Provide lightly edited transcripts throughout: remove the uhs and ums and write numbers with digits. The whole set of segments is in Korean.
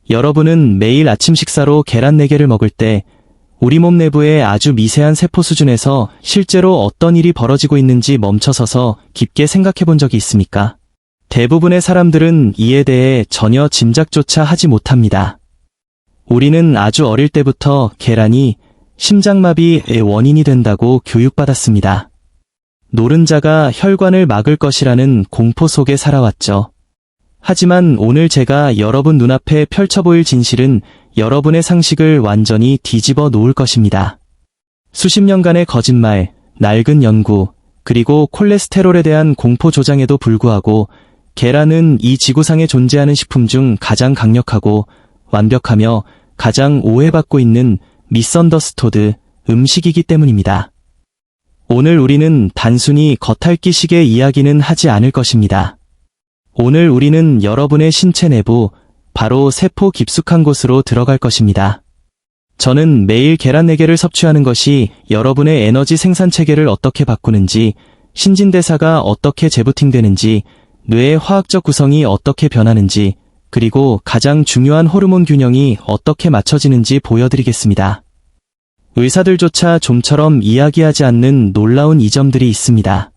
여러분은 매일 아침 식사로 계란 4개를 먹을 때 우리 몸 내부의 아주 미세한 세포 수준에서 실제로 어떤 일이 벌어지고 있는지 멈춰서서 깊게 생각해 본 적이 있습니까? 대부분의 사람들은 이에 대해 전혀 짐작조차 하지 못합니다. 우리는 아주 어릴 때부터 계란이 심장마비의 원인이 된다고 교육받았습니다. 노른자가 혈관을 막을 것이라는 공포 속에 살아왔죠. 하지만 오늘 제가 여러분 눈앞에 펼쳐 보일 진실은 여러분의 상식을 완전히 뒤집어 놓을 것입니다. 수십 년간의 거짓말, 낡은 연구, 그리고 콜레스테롤에 대한 공포 조장에도 불구하고 계란은 이 지구상에 존재하는 식품 중 가장 강력하고 완벽하며 가장 오해받고 있는 미스언더스토드 음식이기 때문입니다. 오늘 우리는 단순히 겉핥기식의 이야기는 하지 않을 것입니다. 오늘 우리는 여러분의 신체 내부, 바로 세포 깊숙한 곳으로 들어갈 것입니다. 저는 매일 계란 4개를 섭취하는 것이 여러분의 에너지 생산 체계를 어떻게 바꾸는지, 신진대사가 어떻게 재부팅되는지, 뇌의 화학적 구성이 어떻게 변하는지, 그리고 가장 중요한 호르몬 균형이 어떻게 맞춰지는지 보여드리겠습니다. 의사들조차 좀처럼 이야기하지 않는 놀라운 이점들이 있습니다.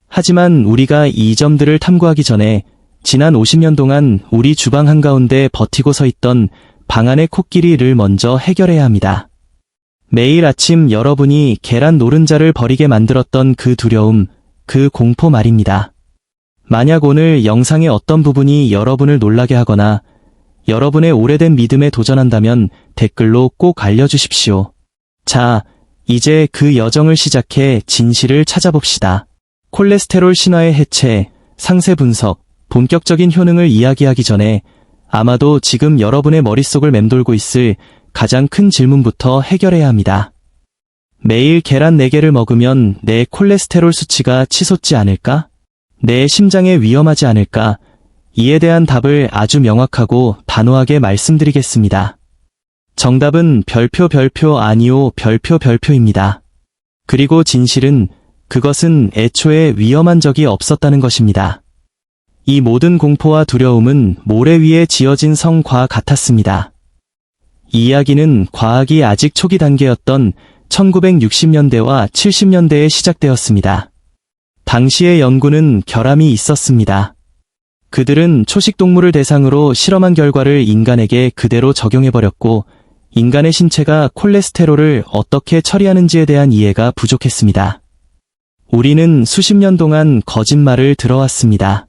하지만 우리가 이 점들을 탐구하기 전에 지난 50년 동안 우리 주방 한가운데 버티고 서 있던 방안의 코끼리를 먼저 해결해야 합니다. 매일 아침 여러분이 계란 노른자를 버리게 만들었던 그 두려움, 그 공포 말입니다. 만약 오늘 영상의 어떤 부분이 여러분을 놀라게 하거나 여러분의 오래된 믿음에 도전한다면 댓글로 꼭 알려주십시오. 자, 이제 그 여정을 시작해 진실을 찾아봅시다. 콜레스테롤 신화의 해체, 상세 분석, 본격적인 효능을 이야기하기 전에 아마도 지금 여러분의 머릿속을 맴돌고 있을 가장 큰 질문부터 해결해야 합니다. 매일 계란 4개를 먹으면 내 콜레스테롤 수치가 치솟지 않을까? 내 심장에 위험하지 않을까? 이에 대한 답을 아주 명확하고 단호하게 말씀드리겠습니다. 정답은 별표 아니요 별표입니다. 그리고 진실은 그것은 애초에 위험한 적이 없었다는 것입니다. 이 모든 공포와 두려움은 모래 위에 지어진 성과 같았습니다. 이 이야기는 과학이 아직 초기 단계였던 1960년대와 70년대에 시작되었습니다. 당시의 연구는 결함이 있었습니다. 그들은 초식동물을 대상으로 실험한 결과를 인간에게 그대로 적용해버렸고 인간의 신체가 콜레스테롤을 어떻게 처리하는지에 대한 이해가 부족했습니다. 우리는 수십 년 동안 거짓말을 들어왔습니다.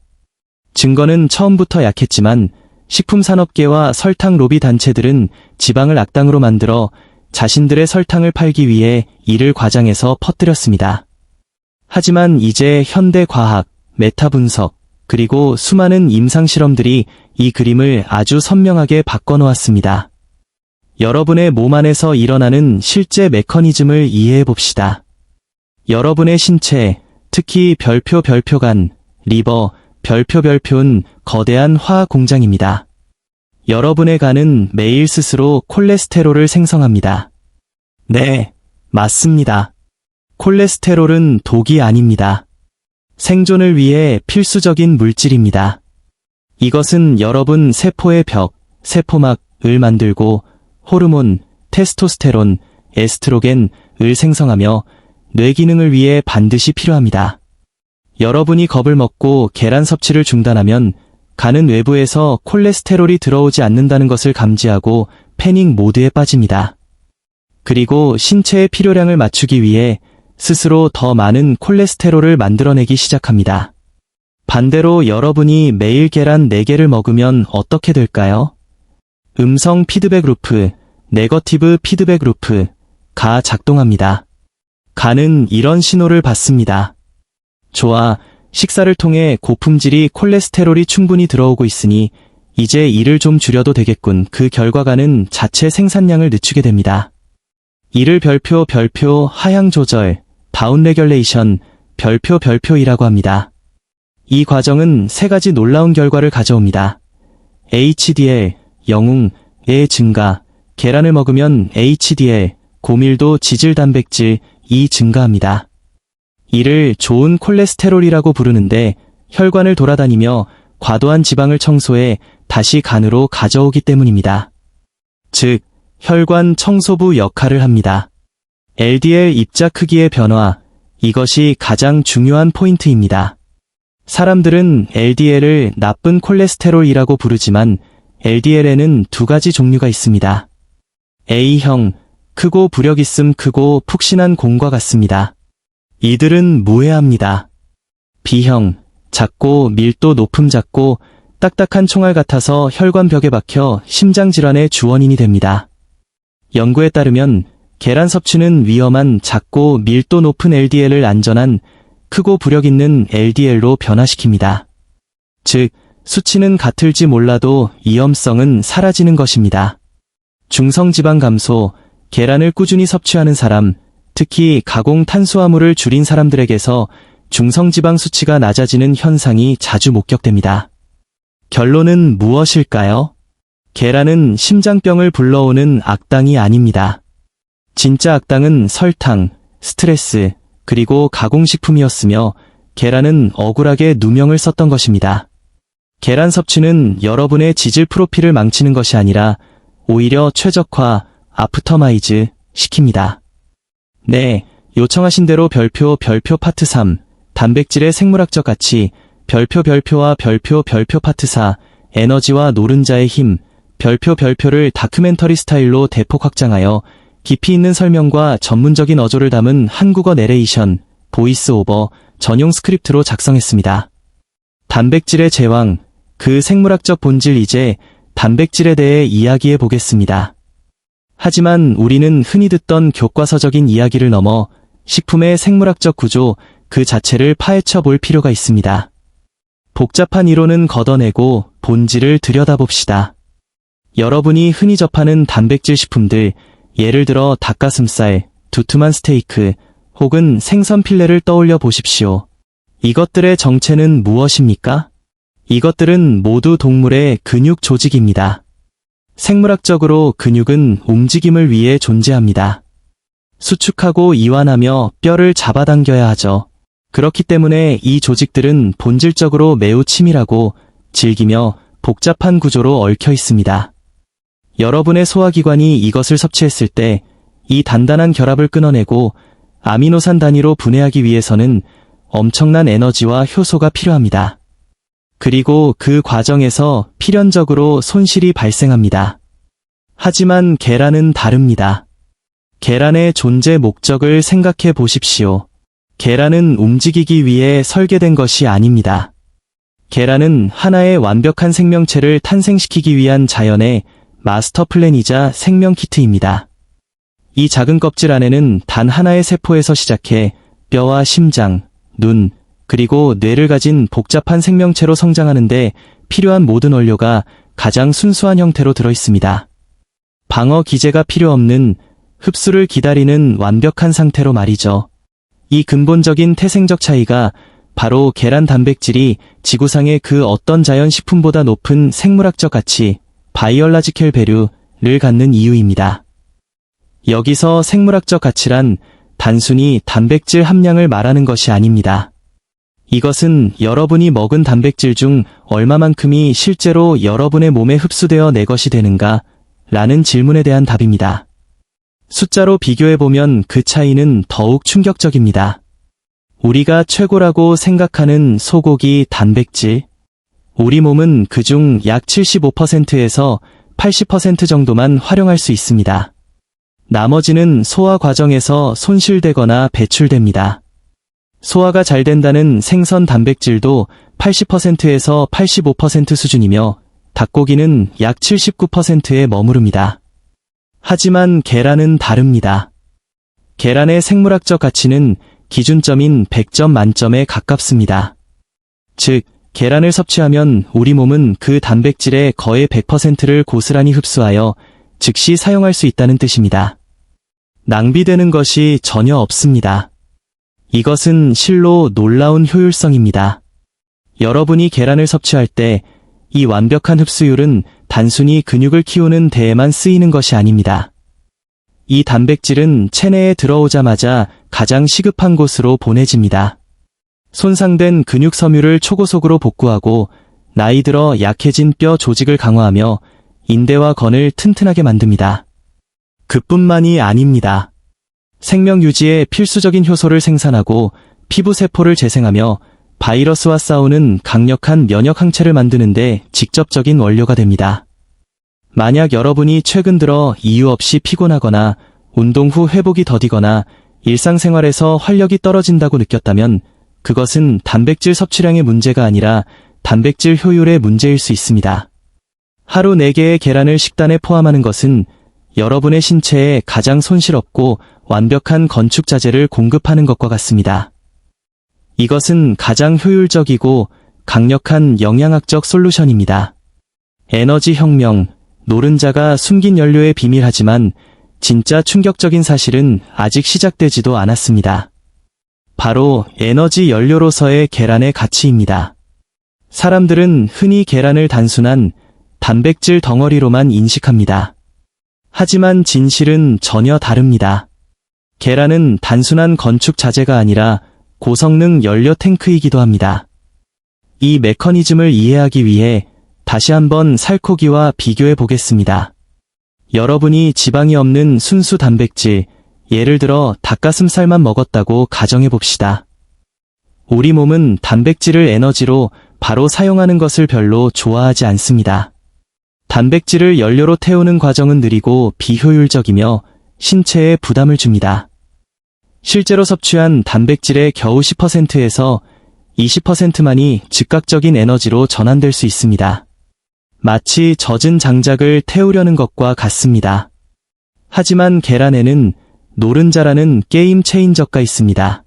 증거는 처음부터 약했지만 식품산업계와 설탕 로비 단체들은 지방을 악당으로 만들어 자신들의 설탕을 팔기 위해 이를 과장해서 퍼뜨렸습니다. 하지만 이제 현대 과학, 메타 분석, 그리고 수많은 임상실험들이 이 그림을 아주 선명하게 바꿔놓았습니다. 여러분의 몸 안에서 일어나는 실제 메커니즘을 이해해 봅시다. 여러분의 신체, 특히 별표간, 리버, 별표는 거대한 화학 공장입니다. 여러분의 간은 매일 스스로 콜레스테롤을 생성합니다. 네, 맞습니다. 콜레스테롤은 독이 아닙니다. 생존을 위해 필수적인 물질입니다. 이것은 여러분 세포의 벽, 세포막을 만들고 호르몬, 테스토스테론, 에스트로겐을 생성하며 뇌 기능을 위해 반드시 필요합니다. 여러분이 겁을 먹고 계란 섭취를 중단하면 간은 외부에서 콜레스테롤이 들어오지 않는다는 것을 감지하고 패닉 모드에 빠집니다. 그리고 신체의 필요량을 맞추기 위해 스스로 더 많은 콜레스테롤을 만들어내기 시작합니다. 반대로 여러분이 매일 계란 4개를 먹으면 어떻게 될까요? 음성 피드백 루프, 네거티브 피드백 루프가 작동합니다. 간은 이런 신호를 받습니다. 좋아, 식사를 통해 고품질이 콜레스테롤이 충분히 들어오고 있으니 이제 이를 좀 줄여도 되겠군. 그 결과 간은 자체 생산량을 늦추게 됩니다. 이를 별표 하향 조절, 다운 레귤레이션, 별표이라고 합니다. 이 과정은 3가지 놀라운 결과를 가져옵니다. HDL, 영웅의 증가, 계란을 먹으면 HDL, 고밀도 지질 단백질이 증가합니다. 이를 좋은 콜레스테롤이라고 부르는데 혈관을 돌아다니며 과도한 지방을 청소해 다시 간으로 가져오기 때문입니다. 즉, 혈관 청소부 역할을 합니다. LDL 입자 크기의 변화, 이것이 가장 중요한 포인트입니다. 사람들은 LDL을 나쁜 콜레스테롤이라고 부르지만 LDL에는 두 가지 종류가 있습니다. A형, 크고 부력 있음 크고 푹신한 공과 같습니다. 이들은 무해합니다. B형, 작고 밀도 높음 작고 딱딱한 총알 같아서 혈관벽에 박혀 심장질환의 주원인이 됩니다. 연구에 따르면 계란 섭취는 위험한 작고 밀도 높은 LDL을 안전한 크고 부력 있는 LDL로 변화시킵니다. 즉, 수치는 같을지 몰라도 위험성은 사라지는 것입니다. 중성지방 감소, 계란을 꾸준히 섭취하는 사람, 특히 가공 탄수화물을 줄인 사람들에게서 중성지방 수치가 낮아지는 현상이 자주 목격됩니다. 결론은 무엇일까요? 계란은 심장병을 불러오는 악당이 아닙니다. 진짜 악당은 설탕, 스트레스, 그리고 가공식품이었으며 계란은 억울하게 누명을 썼던 것입니다. 계란 섭취는 여러분의 지질 프로필을 망치는 것이 아니라 오히려 최적화, 아프터마이즈 시킵니다. 네, 요청하신 대로 별표 파트 3, 단백질의 생물학적 가치, 별표와 별표 파트 4, 에너지와 노른자의 힘, 별표를 다큐멘터리 스타일로 대폭 확장하여 깊이 있는 설명과 전문적인 어조를 담은 한국어 내레이션, 보이스 오버, 전용 스크립트로 작성했습니다. 단백질의 제왕, 그 생물학적 본질 이제 단백질에 대해 이야기해 보겠습니다. 하지만 우리는 흔히 듣던 교과서적인 이야기를 넘어 식품의 생물학적 구조 그 자체를 파헤쳐 볼 필요가 있습니다. 복잡한 이론은 걷어내고 본질을 들여다봅시다. 여러분이 흔히 접하는 단백질 식품들, 예를 들어 닭가슴살, 두툼한 스테이크, 혹은 생선 필레를 떠올려 보십시오. 이것들의 정체는 무엇입니까? 이것들은 모두 동물의 근육 조직입니다. 생물학적으로 근육은 움직임을 위해 존재합니다. 수축하고 이완하며 뼈를 잡아당겨야 하죠. 그렇기 때문에 이 조직들은 본질적으로 매우 치밀하고 질기며 복잡한 구조로 얽혀 있습니다. 여러분의 소화기관이 이것을 섭취했을 때 이 단단한 결합을 끊어내고 아미노산 단위로 분해하기 위해서는 엄청난 에너지와 효소가 필요합니다. 그리고 그 과정에서 필연적으로 손실이 발생합니다. 하지만 계란은 다릅니다. 계란의 존재 목적을 생각해 보십시오. 계란은 움직이기 위해 설계된 것이 아닙니다. 계란은 하나의 완벽한 생명체를 탄생시키기 위한 자연의 마스터 플랜이자 생명 키트입니다. 이 작은 껍질 안에는 단 하나의 세포에서 시작해 뼈와 심장, 눈, 그리고 뇌를 가진 복잡한 생명체로 성장하는데 필요한 모든 원료가 가장 순수한 형태로 들어있습니다. 방어 기제가 필요 없는 흡수를 기다리는 완벽한 상태로 말이죠. 이 근본적인 태생적 차이가 바로 계란 단백질이 지구상의 그 어떤 자연식품보다 높은 생물학적 가치, 바이올라지컬 밸류를 갖는 이유입니다. 여기서 생물학적 가치란 단순히 단백질 함량을 말하는 것이 아닙니다. 이것은 여러분이 먹은 단백질 중 얼마만큼이 실제로 여러분의 몸에 흡수되어 내 것이 되는가? 라는 질문에 대한 답입니다. 숫자로 비교해보면 그 차이는 더욱 충격적입니다. 우리가 최고라고 생각하는 소고기 단백질, 우리 몸은 그중 약 75%에서 80% 정도만 활용할 수 있습니다. 나머지는 소화 과정에서 손실되거나 배출됩니다. 소화가 잘 된다는 생선 단백질도 80%에서 85% 수준이며 닭고기는 약 79%에 머무릅니다. 하지만 계란은 다릅니다. 계란의 생물학적 가치는 기준점인 100점 만점에 가깝습니다. 즉, 계란을 섭취하면 우리 몸은 그 단백질의 거의 100%를 고스란히 흡수하여 즉시 사용할 수 있다는 뜻입니다. 낭비되는 것이 전혀 없습니다. 이것은 실로 놀라운 효율성입니다. 여러분이 계란을 섭취할 때 이 완벽한 흡수율은 단순히 근육을 키우는 데에만 쓰이는 것이 아닙니다. 이 단백질은 체내에 들어오자마자 가장 시급한 곳으로 보내집니다. 손상된 근육 섬유를 초고속으로 복구하고 나이 들어 약해진 뼈 조직을 강화하며 인대와 건을 튼튼하게 만듭니다. 그뿐만이 아닙니다. 생명 유지에 필수적인 효소를 생산하고 피부 세포를 재생하며 바이러스와 싸우는 강력한 면역 항체를 만드는데 직접적인 원료가 됩니다. 만약 여러분이 최근 들어 이유 없이 피곤하거나 운동 후 회복이 더디거나 일상생활에서 활력이 떨어진다고 느꼈다면 그것은 단백질 섭취량의 문제가 아니라 단백질 효율의 문제일 수 있습니다. 하루 4개의 계란을 식단에 포함하는 것은 여러분의 신체에 가장 손실없고 완벽한 건축 자재를 공급하는 것과 같습니다. 이것은 가장 효율적이고 강력한 영양학적 솔루션입니다. 에너지 혁명, 노른자가 숨긴 연료의 비밀하지만 진짜 충격적인 사실은 아직 시작되지도 않았습니다. 바로 에너지 연료로서의 계란의 가치입니다. 사람들은 흔히 계란을 단순한 단백질 덩어리로만 인식합니다. 하지만 진실은 전혀 다릅니다. 계란은 단순한 건축 자재가 아니라 고성능 연료 탱크이기도 합니다. 이 메커니즘을 이해하기 위해 다시 한번 살코기와 비교해 보겠습니다. 여러분이 지방이 없는 순수 단백질, 예를 들어 닭가슴살만 먹었다고 가정해 봅시다. 우리 몸은 단백질을 에너지로 바로 사용하는 것을 별로 좋아하지 않습니다. 단백질을 연료로 태우는 과정은 느리고 비효율적이며 신체에 부담을 줍니다. 실제로 섭취한 단백질의 겨우 10%에서 20%만이 즉각적인 에너지로 전환될 수 있습니다. 마치 젖은 장작을 태우려는 것과 같습니다. 하지만 계란에는 노른자라는 게임 체인저가 있습니다.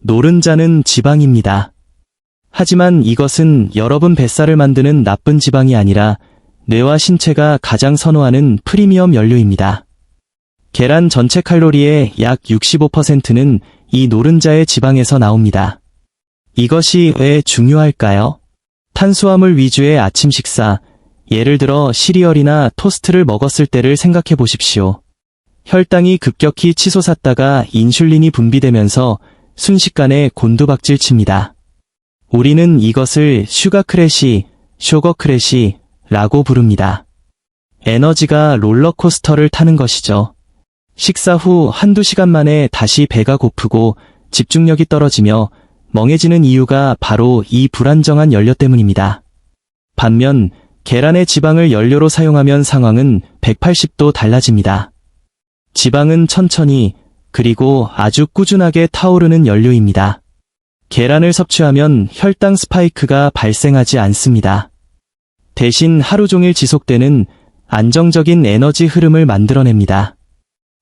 노른자는 지방입니다. 하지만 이것은 여러분 뱃살을 만드는 나쁜 지방이 아니라 뇌와 신체가 가장 선호하는 프리미엄 연료입니다. 계란 전체 칼로리의 약 65%는 이 노른자의 지방에서 나옵니다. 이것이 왜 중요할까요? 탄수화물 위주의 아침 식사, 예를 들어 시리얼이나 토스트를 먹었을 때를 생각해 보십시오. 혈당이 급격히 치솟았다가 인슐린이 분비되면서 순식간에 곤두박질 칩니다. 우리는 이것을 슈거크래시 라고 부릅니다. 에너지가 롤러코스터를 타는 것이죠. 식사 후 한두 시간 만에 다시 배가 고프고 집중력이 떨어지며 멍해지는 이유가 바로 이 불안정한 연료 때문입니다. 반면 계란의 지방을 연료로 사용하면 상황은 180도 달라집니다. 지방은 천천히 그리고 아주 꾸준하게 타오르는 연료입니다. 계란을 섭취하면 혈당 스파이크가 발생하지 않습니다. 대신 하루 종일 지속되는 안정적인 에너지 흐름을 만들어냅니다.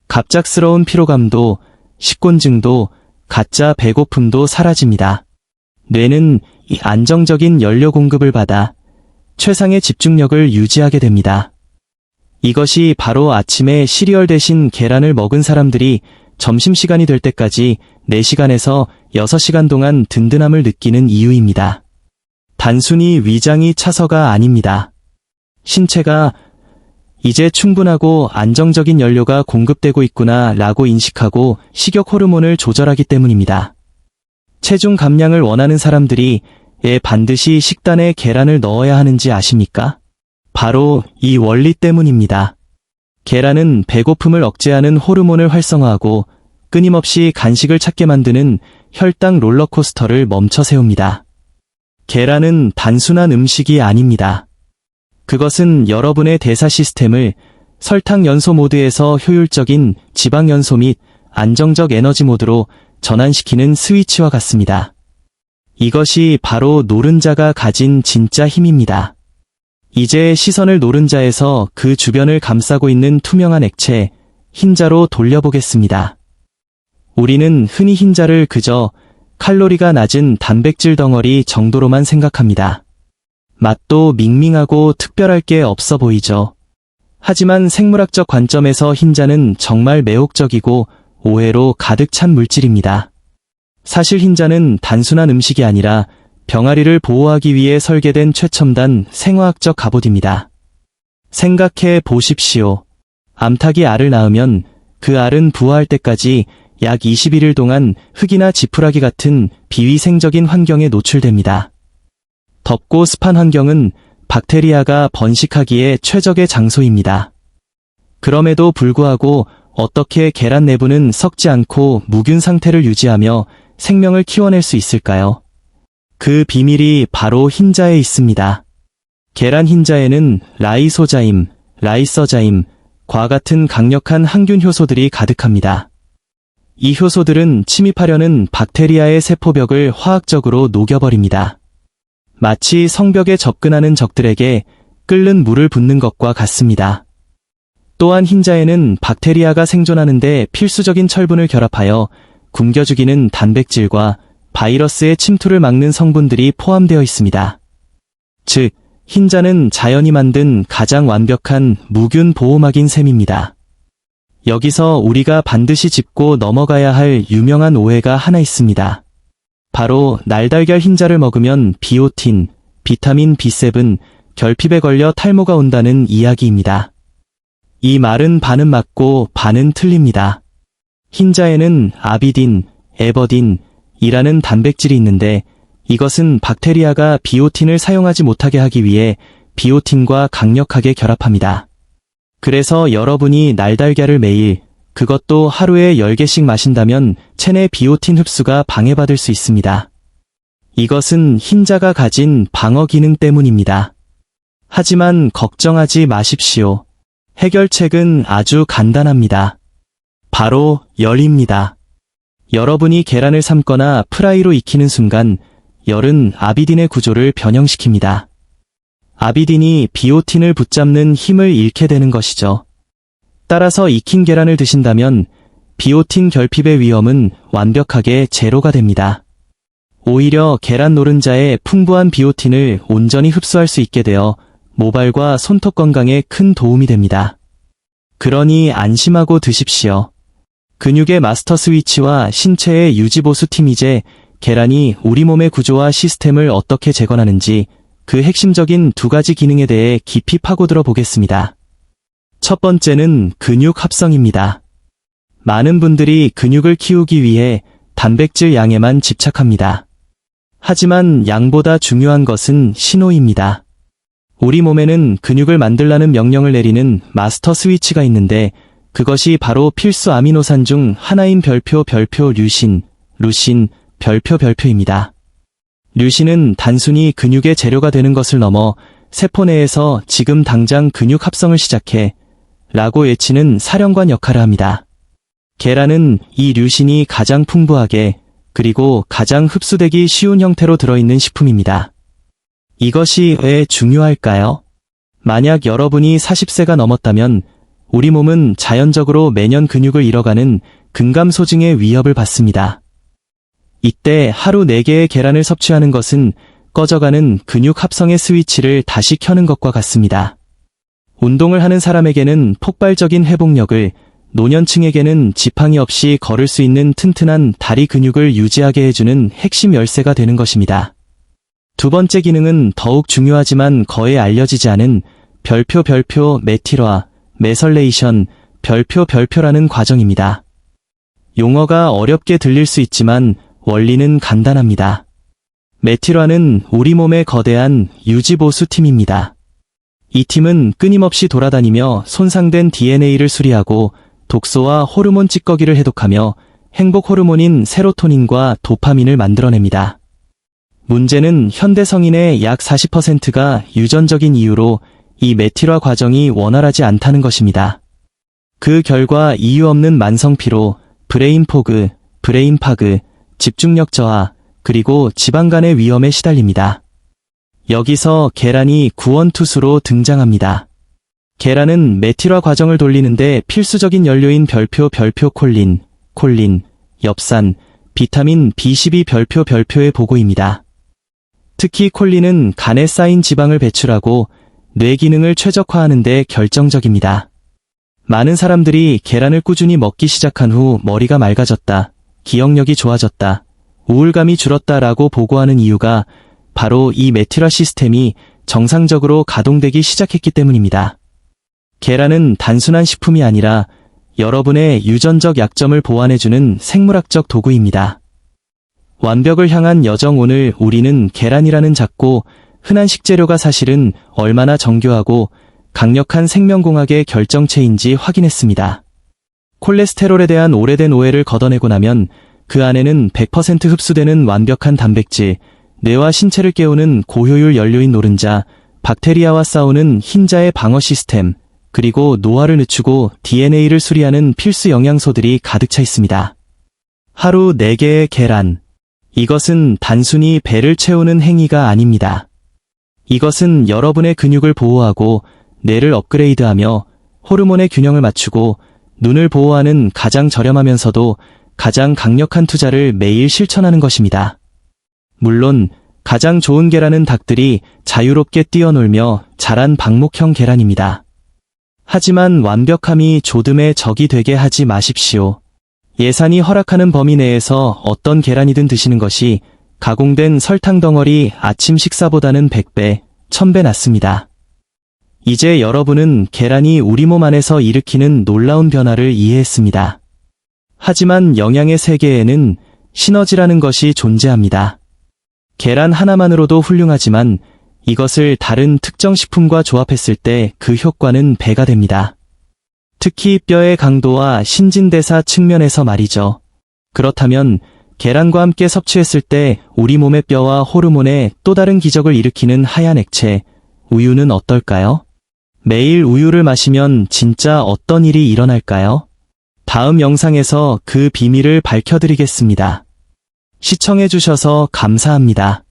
갑작스러운 피로감도, 식곤증도, 가짜 배고픔도 사라집니다. 뇌는 이 안정적인 연료 공급을 받아 최상의 집중력을 유지하게 됩니다. 이것이 바로 아침에 시리얼 대신 계란을 먹은 사람들이 점심시간이 될 때까지 4시간에서 6시간 동안 든든함을 느끼는 이유입니다. 단순히 위장이 차서가 아닙니다. 신체가 이제 충분하고 안정적인 연료가 공급되고 있구나 라고 인식하고 식욕 호르몬을 조절하기 때문입니다. 체중 감량을 원하는 사람들이 왜 반드시 식단에 계란을 넣어야 하는지 아십니까? 바로 이 원리 때문입니다. 계란은 배고픔을 억제하는 호르몬을 활성화하고 끊임없이 간식을 찾게 만드는 혈당 롤러코스터를 멈춰 세웁니다. 계란은 단순한 음식이 아닙니다. 그것은 여러분의 대사 시스템을 설탕 연소 모드에서 효율적인 지방 연소 및 안정적 에너지 모드로 전환시키는 스위치와 같습니다. 이것이 바로 노른자가 가진 진짜 힘입니다. 이제 시선을 노른자에서 그 주변을 감싸고 있는 투명한 액체, 흰자로 돌려보겠습니다. 우리는 흔히 흰자를 그저 칼로리가 낮은 단백질 덩어리 정도로만 생각합니다. 맛도 밍밍하고 특별할 게 없어 보이죠. 하지만 생물학적 관점에서 흰자는 정말 매혹적이고 오해로 가득 찬 물질입니다. 사실 흰자는 단순한 음식이 아니라 병아리를 보호하기 위해 설계된 최첨단 생화학적 갑옷입니다. 생각해 보십시오. 암탉이 알을 낳으면 그 알은 부화할 때까지 약 21일 동안 흙이나 지푸라기 같은 비위생적인 환경에 노출됩니다. 덥고 습한 환경은 박테리아가 번식하기에 최적의 장소입니다. 그럼에도 불구하고 어떻게 계란 내부는 썩지 않고 무균 상태를 유지하며 생명을 키워낼 수 있을까요? 그 비밀이 바로 흰자에 있습니다. 계란 흰자에는 라이소자임, 라이서자임, 과 같은 강력한 항균 효소들이 가득합니다. 이 효소들은 침입하려는 박테리아의 세포벽을 화학적으로 녹여버립니다. 마치 성벽에 접근하는 적들에게 끓는 물을 붓는 것과 같습니다. 또한 흰자에는 박테리아가 생존하는데 필수적인 철분을 결합하여 굶겨 죽이는 단백질과 바이러스의 침투를 막는 성분들이 포함되어 있습니다. 즉, 흰자는 자연이 만든 가장 완벽한 무균 보호막인 셈입니다. 여기서 우리가 반드시 짚고 넘어가야 할 유명한 오해가 하나 있습니다. 바로 날달걀 흰자를 먹으면 비오틴, 비타민 B7, 결핍에 걸려 탈모가 온다는 이야기입니다. 이 말은 반은 맞고 반은 틀립니다. 흰자에는 아비딘, 에버딘이라는 단백질이 있는데 이것은 박테리아가 비오틴을 사용하지 못하게 하기 위해 비오틴과 강력하게 결합합니다. 그래서 여러분이 날달걀을 매일, 그것도 하루에 10개씩 마신다면 체내 비오틴 흡수가 방해받을 수 있습니다. 이것은 흰자가 가진 방어 기능 때문입니다. 하지만 걱정하지 마십시오. 해결책은 아주 간단합니다. 바로 열입니다. 여러분이 계란을 삶거나 프라이로 익히는 순간 열은 아비딘의 구조를 변형시킵니다. 아비딘이 비오틴을 붙잡는 힘을 잃게 되는 것이죠. 따라서 익힌 계란을 드신다면 비오틴 결핍의 위험은 완벽하게 제로가 됩니다. 오히려 계란 노른자의 풍부한 비오틴을 온전히 흡수할 수 있게 되어 모발과 손톱 건강에 큰 도움이 됩니다. 그러니 안심하고 드십시오. 근육의 마스터 스위치와 신체의 유지보수팀 이제 계란이 우리 몸의 구조와 시스템을 어떻게 재건하는지 그 핵심적인 두 가지 기능에 대해 깊이 파고들어 보겠습니다. 첫 번째는 근육 합성입니다. 많은 분들이 근육을 키우기 위해 단백질 양에만 집착합니다. 하지만 양보다 중요한 것은 신호입니다. 우리 몸에는 근육을 만들라는 명령을 내리는 마스터 스위치가 있는데 그것이 바로 필수 아미노산 중 하나인 별표 류신, 별표입니다. 류신은 단순히 근육의 재료가 되는 것을 넘어 세포 내에서 지금 당장 근육 합성을 시작해 라고 외치는 사령관 역할을 합니다. 계란은 이 류신이 가장 풍부하게 그리고 가장 흡수되기 쉬운 형태로 들어있는 식품입니다. 이것이 왜 중요할까요? 만약 여러분이 40세가 넘었다면 우리 몸은 자연적으로 매년 근육을 잃어가는 근감소증의 위협을 받습니다. 이때 하루 4개의 계란을 섭취하는 것은 꺼져가는 근육 합성의 스위치를 다시 켜는 것과 같습니다. 운동을 하는 사람에게는 폭발적인 회복력을, 노년층에게는 지팡이 없이 걸을 수 있는 튼튼한 다리 근육을 유지하게 해주는 핵심 열쇠가 되는 것입니다. 두 번째 기능은 더욱 중요하지만 거의 알려지지 않은 별표 메틸화, 메설레이션, 별표라는 과정입니다. 용어가 어렵게 들릴 수 있지만 원리는 간단합니다. 메틸화는 우리 몸의 거대한 유지보수팀입니다. 이 팀은 끊임없이 돌아다니며 손상된 DNA를 수리하고 독소와 호르몬 찌꺼기를 해독하며 행복 호르몬인 세로토닌과 도파민을 만들어냅니다. 문제는 현대 성인의 약 40%가 유전적인 이유로 이 메틸화 과정이 원활하지 않다는 것입니다. 그 결과 이유 없는 만성 피로, 브레인 포그, 브레인 파그, 집중력 저하, 그리고 지방간의 위험에 시달립니다. 여기서 계란이 구원투수로 등장합니다. 계란은 메틸화 과정을 돌리는데 필수적인 연료인 별표 콜린, 엽산, 비타민 B12 별표의 보고입니다. 특히 콜린은 간에 쌓인 지방을 배출하고 뇌 기능을 최적화하는 데 결정적입니다. 많은 사람들이 계란을 꾸준히 먹기 시작한 후 머리가 맑아졌다, 기억력이 좋아졌다, 우울감이 줄었다라고 보고하는 이유가 바로 이 메틸화 시스템이 정상적으로 가동되기 시작했기 때문입니다. 계란은 단순한 식품이 아니라 여러분의 유전적 약점을 보완해주는 생물학적 도구입니다. 완벽을 향한 여정. 오늘 우리는 계란이라는 작고 흔한 식재료가 사실은 얼마나 정교하고 강력한 생명공학의 결정체인지 확인했습니다. 콜레스테롤에 대한 오래된 오해를 걷어내고 나면 그 안에는 100% 흡수되는 완벽한 단백질, 뇌와 신체를 깨우는 고효율 연료인 노른자, 박테리아와 싸우는 흰자의 방어 시스템, 그리고 노화를 늦추고 DNA를 수리하는 필수 영양소들이 가득 차 있습니다. 하루 4개의 계란. 이것은 단순히 배를 채우는 행위가 아닙니다. 이것은 여러분의 근육을 보호하고 뇌를 업그레이드하며 호르몬의 균형을 맞추고 눈을 보호하는 가장 저렴하면서도 가장 강력한 투자를 매일 실천하는 것입니다. 물론 가장 좋은 계란은 닭들이 자유롭게 뛰어놀며 자란 방목형 계란입니다. 하지만 완벽함이 조듬의 적이 되게 하지 마십시오. 예산이 허락하는 범위 내에서 어떤 계란이든 드시는 것이 가공된 설탕 덩어리 아침 식사보다는 100배, 1000배 낫습니다. 이제 여러분은 계란이 우리 몸 안에서 일으키는 놀라운 변화를 이해했습니다. 하지만 영양의 세계에는 시너지라는 것이 존재합니다. 계란 하나만으로도 훌륭하지만 이것을 다른 특정 식품과 조합했을 때 그 효과는 배가 됩니다. 특히 뼈의 강도와 신진대사 측면에서 말이죠. 그렇다면 계란과 함께 섭취했을 때 우리 몸의 뼈와 호르몬에 또 다른 기적을 일으키는 하얀 액체, 우유는 어떨까요? 매일 우유를 마시면 진짜 어떤 일이 일어날까요? 다음 영상에서 그 비밀을 밝혀드리겠습니다. 시청해주셔서 감사합니다.